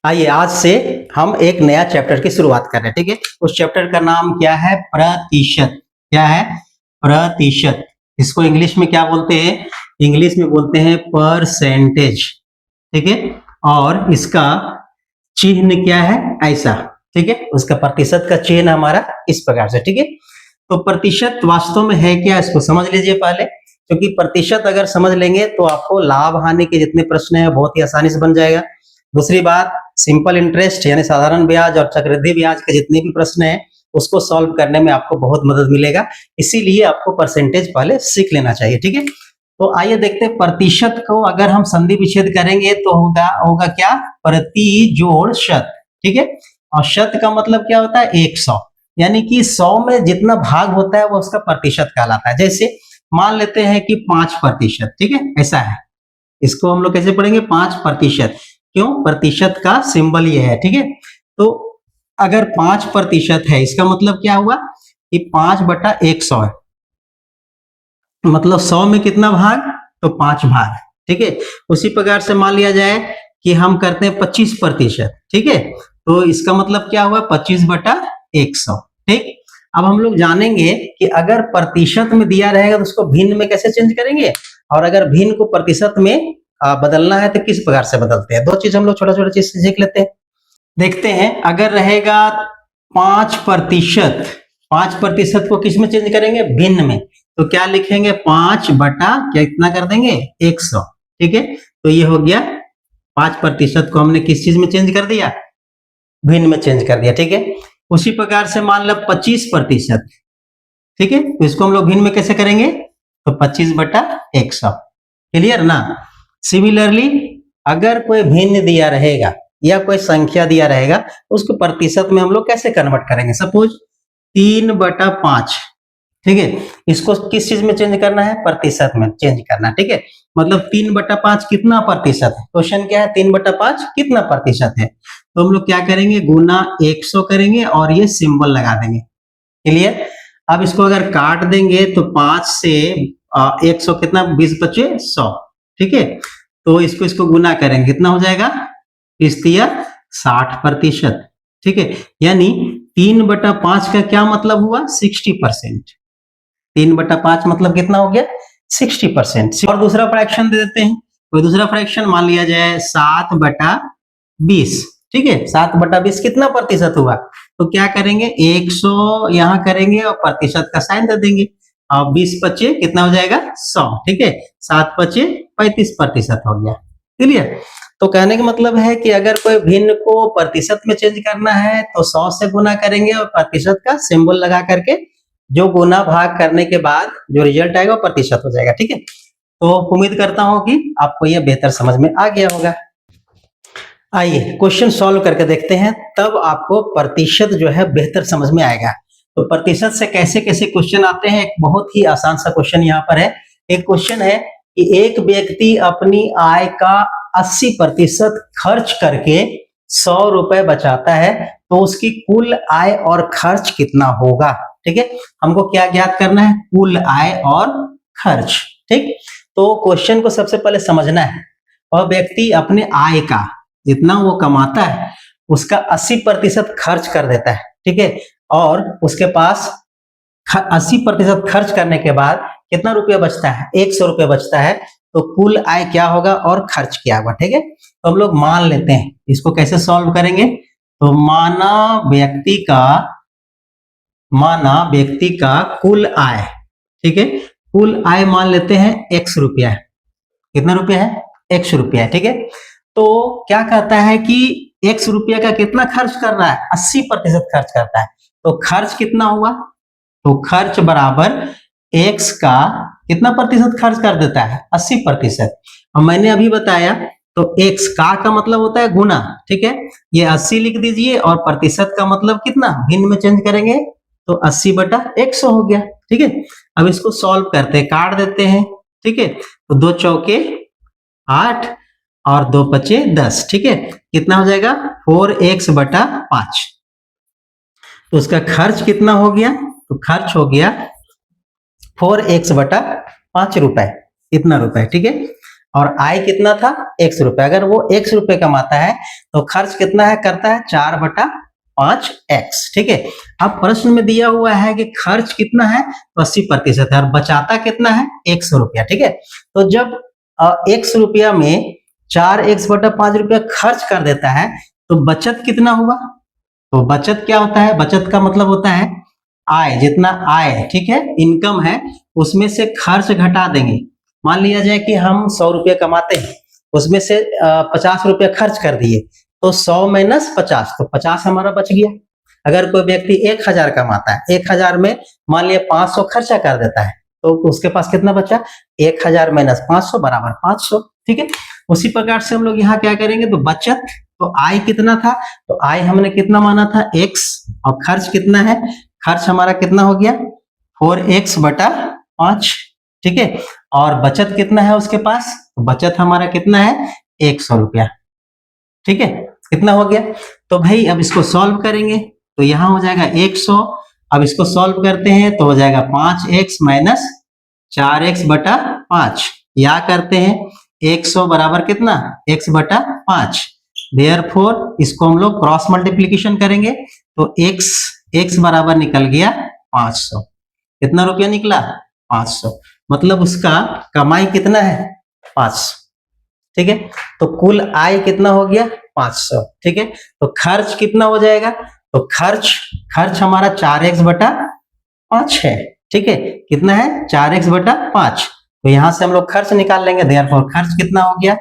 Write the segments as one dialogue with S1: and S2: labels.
S1: आइए आज से हम एक नया चैप्टर की शुरुआत कर रहे हैं। ठीक है, उस चैप्टर का नाम क्या है? प्रतिशत। क्या है? प्रतिशत। इसको इंग्लिश में क्या बोलते हैं? इंग्लिश में बोलते हैं परसेंटेज। ठीक है, और इसका चिन्ह क्या है? ऐसा। ठीक है, उसका प्रतिशत का चिन्ह हमारा इस प्रकार से। ठीक है, तो प्रतिशत वास्तव में है क्या, इसको समझ लीजिए पहले, क्योंकि प्रतिशत अगर समझ लेंगे तो आपको लाभ हानि के जितने प्रश्न हैं बहुत ही आसानी से बन जाएगा। दूसरी बात, सिंपल इंटरेस्ट यानी साधारण ब्याज और चक्रवृद्धि ब्याज के जितने भी प्रश्न हैं उसको सॉल्व करने में आपको बहुत मदद मिलेगा। इसीलिए आपको परसेंटेज पहले सीख लेना चाहिए। ठीक है, तो आइए देखते हैं प्रतिशत को अगर हम संधि विच्छेद करेंगे तो होगा होगा क्या? प्रति जोड़ शत। ठीक है, और शत का मतलब क्या होता है? 100, यानी कि 100 में जितना भाग होता है वो उसका प्रतिशत कहलाता है। जैसे मान लेते हैं कि 5%। ठीक है, ऐसा है। इसको हम लोग कैसे पढ़ेंगे? 5%। क्यों? प्रतिशत का सिंबल ये है। ठीक है, तो अगर 5% है इसका मतलब क्या हुआ कि 5/100 है, मतलब 100 में कितना भाग? तो 5 भाग। ठीक है, उसी प्रकार से मान लिया जाए कि हम करते हैं 25%। ठीक है, तो इसका मतलब क्या हुआ? 25/100। ठीक, अब हम लोग जानेंगे कि अगर प्रतिशत में दिया रहेगा तो उसको भिन्न में कैसे चेंज करेंगे, और अगर भिन्न को प्रतिशत में बदलना है तो किस प्रकार से बदलते हैं। दो चीज हम लोग छोटा छोटा चीज सीख लेते हैं। देखते हैं, अगर रहेगा 5%, 5% को किस में चेंज करेंगे? भिन्न में। तो क्या लिखेंगे? 5 बटा क्या इतना कर देंगे? 100। ठीक है, तो ये हो गया 5% को हमने किस चीज में चेंज कर दिया? भिन्न में चेंज कर दिया। ठीक है, उसी प्रकार से मान लो 25%। ठीक है, तो इसको हम लोग भिन्न में कैसे करेंगे? तो 25/100। क्लियर ना? सिमिलरली अगर कोई भिन्न दिया रहेगा या कोई संख्या दिया रहेगा उसको प्रतिशत में हम लोग कैसे कन्वर्ट करेंगे? सपोज 3/5। ठीक है, इसको किस चीज में चेंज करना है? प्रतिशत में चेंज करना। ठीक है, मतलब 3/5 कितना प्रतिशत है? क्वेश्चन क्या है? 3/5 कितना प्रतिशत है? तो हम लोग क्या करेंगे? गुना 100 करेंगे और ये सिंबल लगा देंगे। क्लियर? अब इसको अगर काट देंगे तो 5 से 100 कितना? 20 बचे 100। ठीक है, तो इसको गुना करेंगे, कितना हो जाएगा? 60%। ठीक है, यानी 3/5 का क्या मतलब हुआ? 60%। 3/5 मतलब कितना हो गया? 60%। और दूसरा फ्रैक्शन दे देते हैं, कोई दूसरा फ्रैक्शन मान लिया जाए 7/20। ठीक है, 7/20 कितना प्रतिशत हुआ? तो क्या करेंगे? 100 यहाँ करेंगे और प्रतिशत का साइन दे देंगे, और 20 बचे कितना हो जाएगा? 100। ठीक है, 7 बचे 35% हो गया। क्लियर? तो कहने का मतलब है कि अगर कोई भिन्न को प्रतिशत में चेंज करना है तो 100 से गुना करेंगे और प्रतिशत का सिंबल लगा करके जो गुना भाग करने के बाद जो रिजल्ट आएगा वो प्रतिशत हो जाएगा। ठीक है, तो उम्मीद करता हूं कि आपको यह बेहतर समझ में आ गया होगा। आइए क्वेश्चन सॉल्व करके देखते हैं, तब आपको प्रतिशत जो है बेहतर समझ में आएगा। तो प्रतिशत से कैसे कैसे क्वेश्चन आते हैं, एक बहुत ही आसान सा क्वेश्चन यहाँ पर है। एक क्वेश्चन है कि एक व्यक्ति अपनी आय का 80% खर्च करके 100 रुपए बचाता है, तो उसकी कुल आय और खर्च कितना होगा? ठीक है, हमको क्या ज्ञात करना है? कुल आय और खर्च। ठीक, तो क्वेश्चन को सबसे पहले समझना है। वह व्यक्ति अपने आय का जितना वो कमाता है उसका 80% खर्च कर देता है। ठीक है, और उसके पास 80% खर्च करने के बाद कितना रुपया बचता है? 100 रुपया बचता है। तो कुल आय क्या होगा और खर्च क्या होगा? ठीक है, तो हम लोग मान लेते हैं, इसको कैसे सॉल्व करेंगे? तो माना व्यक्ति का कुल आय। ठीक है, कुल आय मान लेते हैं 100 रुपया है। कितना रुपया है? 100 रुपया है। ठीक है, तो क्या कहता है कि 100 रुपया का कितना खर्च कर रहा है? 80% खर्च करता है। तो खर्च कितना हुआ? तो खर्च बराबर x का कितना प्रतिशत खर्च कर देता है? 80%। और मैंने अभी बताया तो x का मतलब होता है गुना। ठीक है, ये 80 लिख दीजिए और प्रतिशत का मतलब कितना? भिन्न में चेंज करेंगे तो 80/100 हो गया। ठीक है, अब इसको सॉल्व करते हैं, काट देते हैं। ठीक है, तो 2 चौके 8 और 2 बचे 10। ठीक है, कितना हो जाएगा? 4x/5। तो उसका खर्च कितना हो गया? तो खर्च हो गया 4x/5 रुपए, इतना रुपए। ठीक है, और आय कितना था 100 रुपए। अगर वो 100 रुपए कमाता है तो खर्च कितना है करता है 4/5x। ठीक है। अब प्रश्न में दिया हुआ है कि खर्च कितना है तो 80% है और बचाता कितना है 100 रुपया। ठीक है। तो जब 100 रुपया में 4x/5 रुपया खर्च कर देता है तो बचत कितना हुआ। तो बचत क्या होता है, बचत का मतलब होता है आय, जितना आय है, ठीक है, इनकम है, उसमें से खर्च घटा देंगे। मान लिया जाए कि हम 100 रुपया कमाते हैं, उसमें से 50 रुपया खर्च कर दिए तो 100 माइनस 50 तो 50 हमारा बच गया। अगर कोई व्यक्ति 1000 कमाता है, 1000 में मान लिया 500 खर्चा कर देता है तो उसके पास कितना बचा 1000 माइनस 500 बराबर 500। ठीक है। उसी प्रकार से हम लोग यहाँ क्या करेंगे तो बचत, तो आय कितना था तो आय हमने कितना माना था x और खर्च कितना है, खर्च हमारा कितना हो गया 4x/5। ठीक है। और बचत कितना है उसके पास, तो बचत हमारा कितना है 100 रुपया। ठीक है। कितना हो गया। तो भाई अब इसको सॉल्व करेंगे तो यहाँ हो जाएगा 100। अब इसको सॉल्व करते हैं तो हो जाएगा 5x माइनस 4x/5 या करते हैं 100 बराबर कितना x/5। देयरफॉर इसको हम लोग क्रॉस मल्टीप्लीकेशन करेंगे तो x बराबर निकल गया 500। कितना रुपया निकला 500। मतलब उसका कमाई कितना है 500। ठीक है। तो कुल आय कितना हो गया 500। ठीक है। तो खर्च कितना हो जाएगा, तो खर्च हमारा 4x/5 है। ठीक है। कितना है 4x/5। तो यहां से हम लोग खर्च निकाल लेंगे। देयरफॉर खर्च कितना हो गया,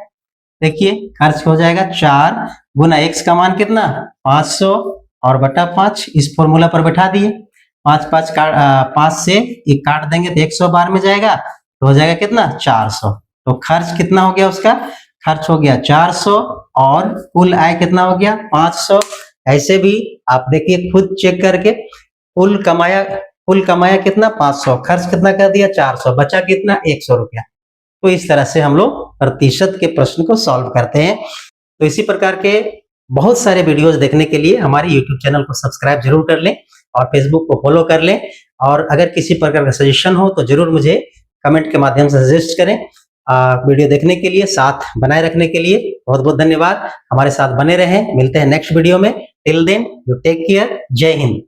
S1: देखिए खर्च हो जाएगा 4 गुना x का मान कितना 500 और बटा 5, इस फॉर्मूला पर बैठा दिए। 5 से एक काट देंगे तो 100 बार में जाएगा तो हो जाएगा कितना 400। तो खर्च कितना हो गया, उसका खर्च हो गया 400 और कुल आय कितना हो गया 500। ऐसे भी आप देखिए खुद चेक करके, कुल कमाया कितना 500, खर्च कितना कर दिया 400, बचा कितना 100 रुपया। तो इस तरह से हम लोग प्रतिशत के प्रश्न को सॉल्व करते हैं। तो इसी प्रकार के बहुत सारे वीडियोस देखने के लिए हमारे YouTube चैनल को सब्सक्राइब जरूर कर लें और Facebook को फॉलो कर लें। और अगर किसी प्रकार का सजेशन हो तो जरूर मुझे कमेंट के माध्यम से सजेस्ट करें। वीडियो देखने के लिए, साथ बनाए रखने के लिए बहुत बहुत धन्यवाद। हमारे साथ बने रहें, मिलते हैं नेक्स्ट वीडियो में। Till then you take care. जय हिंद।